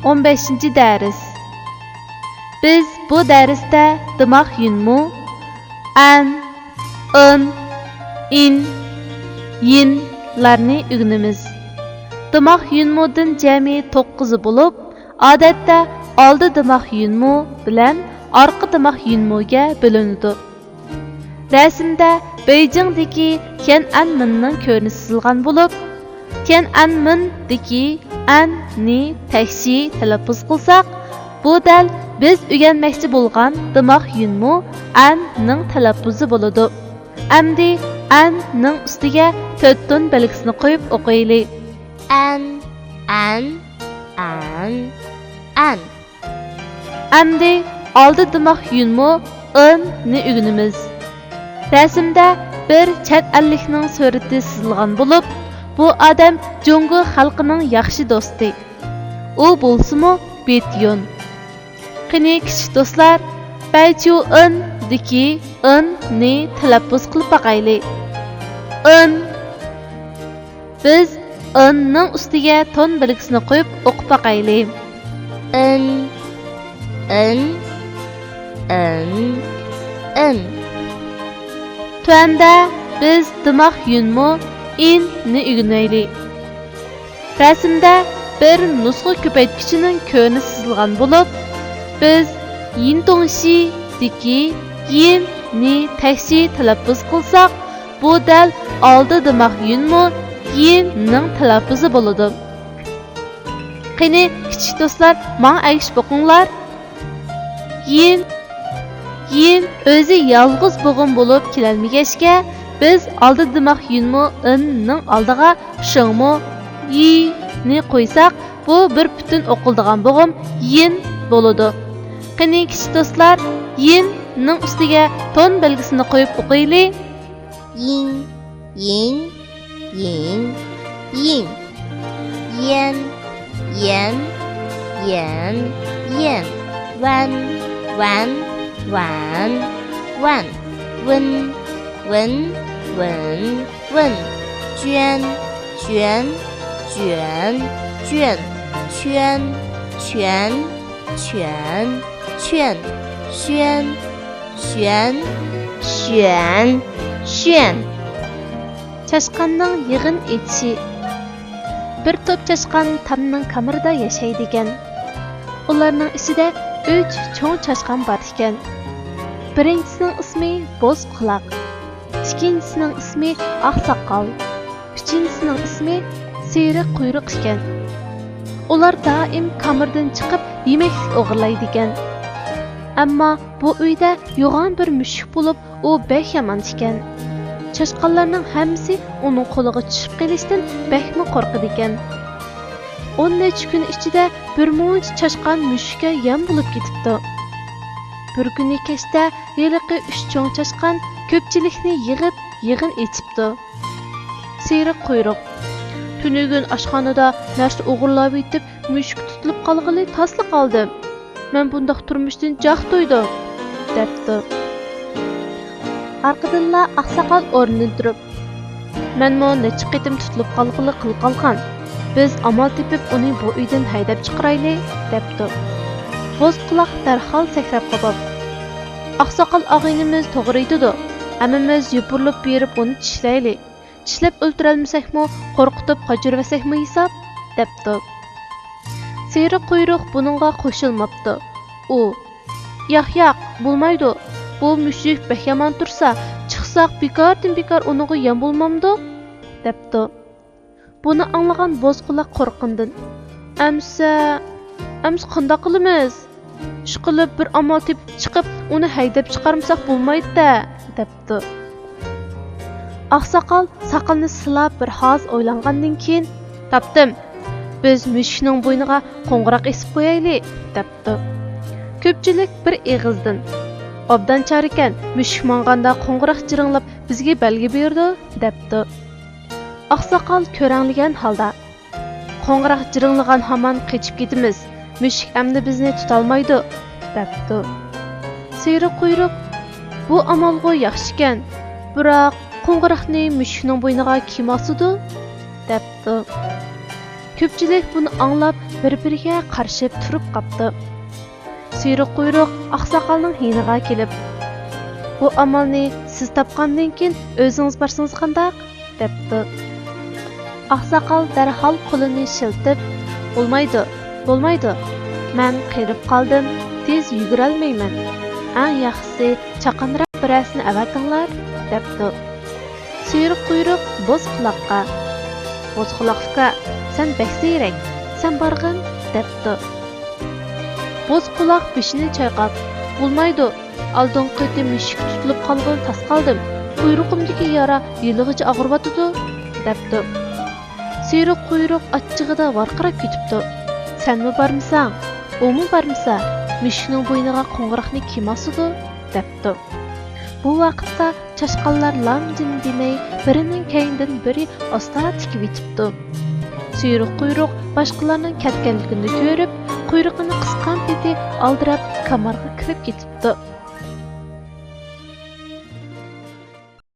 15-ci dərs. Biz bu dərsdə dimoq yunmu, an, in, in, yinlarni öyrənimiz. Dimoq yunmudan cəmi 9 bo'lib, odatda oldi dimoq yunmu bilan orqa dimoq yunmuga bo'linadi. Rasmda Beijingdagi Tian'anmenning ko'rinishi chizilgan bo'lib, Tian'anmendagi an-ni taksi talaffuz qilsak, bu dal biz o'rganmoqchi bo'lgan dimoq yunmu an-ning talaffuzi bo'ladi. Amdi an-ning ustiga 4 ton belgisini qo'yib o'qiylik. An. Amdi oldi dimoq yunmu in-ni o'rganamiz. Rasmda bir chet ellikning surati chizilgan bo'lib, bu odam Jungo xalqining yaxshi do'sti. U bo'lsa-mu Betyun. Qani kichik do'stlar, Betyun diki in-ni talaffuz qilib baqaylik. In. Biz in-ning ustiga ton belgisini qo'yib o'qib baqaylik. In. Tuanda biz dimoq yunmu in-ni o'rganaylik. Rasmda bir nusxa ko'paytgichining ko'rinishi chizilgan bo'lib, biz yin tongshi diki yin-ni taksi talaffuz qilsak, bu dal oldi dimoq yunmu yin-ning talaffuzi bo'ladi. Qani kichik do'stlar, menga aytish boqinglar. Yin o'zi yolg'iz bo'g'in bo'lib kelolmagachga, biz oldi dimoq yunmu in-ning oldiga shingmu yi-ni qo'ysak, bu bir butun o'qiladigan bo'g'im yin bo'ladi. Qani kichik do'stlar, yin-ning ustiga ton belgisini qo'yib o'qiylik. Yin. Yan. Wan. Wen. Juan. Xuan. Chashqanning yig'in etishi. Bir top chashqan tamning kamirida yashaydigan. Ularning ichida 3 cho'ng chashqan bor ekan. Birinchisining ismi Bo'z quloq, ikkinchisining ismi Oqsoqol, uchinchisining ismi Siyriq quyruq ekan. Ular doim kamirdan chiqib yemaklik o'g'irlaydigan. Ammo bu uyda yo'g'on bir mushuk bo'lib, u bek yomon ekan. Chashqanlarning hammasi uning qo'liga tushib qolishdan bekmi qo'rqadi ekan. 10 necha kun ichida bir muncha chashqan mushukka yem bo'lib ketibdi. Bir kuni kechda yiliqi 3 cho'ng chashqan ko'pchilikni yig'ib yig'in etibdi. Siyriq quyruq tunugun oshxonada narsa o'g'irlab yetib, mushuk tutilib qolg'ili tasli qoldim. Men bundoq turmushdan joq to'ydim, debdi. Arqadilla Oqsoqol o'rnidan turib, "Menmo necha qitim tutilib qolg'ili qil qolgan. Biz amal tepib uni bu uydan haydab chiqaraylik", debdi. Bo'z quloq darhol sakrab qolib, "Oqsoqol og'inimiz to'g'ri edi-da. Hammamiz yupurilib berib uni tishlaylik. Tishlab o'ltirolmasakmi, qo'rqitib qochirmasakmi hisob", debdi. Siyriq quyruq buningga qo'shilmabdi. U, "Yo'q, bo'lmaydi. Bu mushuk bek yomon tursa, chiqsaq bekor uniga yem bo'lmamdi", debdi. Buni anglagan Bo'z quloq qo'rqindan, "Amsa qanday qilamiz? Ishqilib bir amal tepib chiqib, uni haydab chiqarmasak bo'lmaydi-da", debdi. Oqsoqol saqalni silab bir hoz o'ylangandan keyin, "Topdim. Biz mushukning bo'yniga qo'ng'iroq esib qo'yaylik", debdi. Ko'pchilik bir eg'izdan, "Obdan char ekan, mushuk manganda qo'ng'iroq jiringlab bizga belgi berdi", debdi. Oqsoqol ko'ranglagan holda, "Qo'ng'iroq jiringlagan hamon qechib ketamiz. Mushuk endi bizni tutolmaydi", debdi. Siyriq quyruq, "Bu amalg'u yaxshi ekan, biroq qo'ng'iroqni mushukning bo'yniga kim osidi?" debdi. Ko'pchilik buni anglab bir-biriga qarshib turib qapti. Suyruq quyruq oqsoqolning hiniga kelib, "Bu amalni siz topgandan keyin o'zingiz barsangiz qandaq?" debdi. Oqsoqol darhol qo'lini shiltib, "Bo'lmaydi. Men qirib qoldim. Tez yugurolmayman. Eng yaxshisi chaqanroq birasini avatinglar" debdi. Suyruq quyruq bo'z quloqqa, "Bo'z quloqqa, sen bek siyrak, sen borgin" debdi. Bo'z quloq beshini chayqab, "Bo'lmaydi. Oldin qitim mushuk tutilib qolgan tas qoldim. Quyruqimdagi yara yilg'icha og'ribyotidi" debdi. Suyruq quyruq achchig'ida varqirab ketibdi. "Senmi bormisan? O'mi bormisa? Mushukning bo'yniga qo'ng'iroqni kim osidi?" debdi. Bu vaqtda chashqanlar lam-jim demay birining keynidan biri asta tikib yetibdi. Suyruq quyruq boshqalarning ketganligini ko'rib, quyruqini qisqan peti aldirab kamarga kirib ketibdi.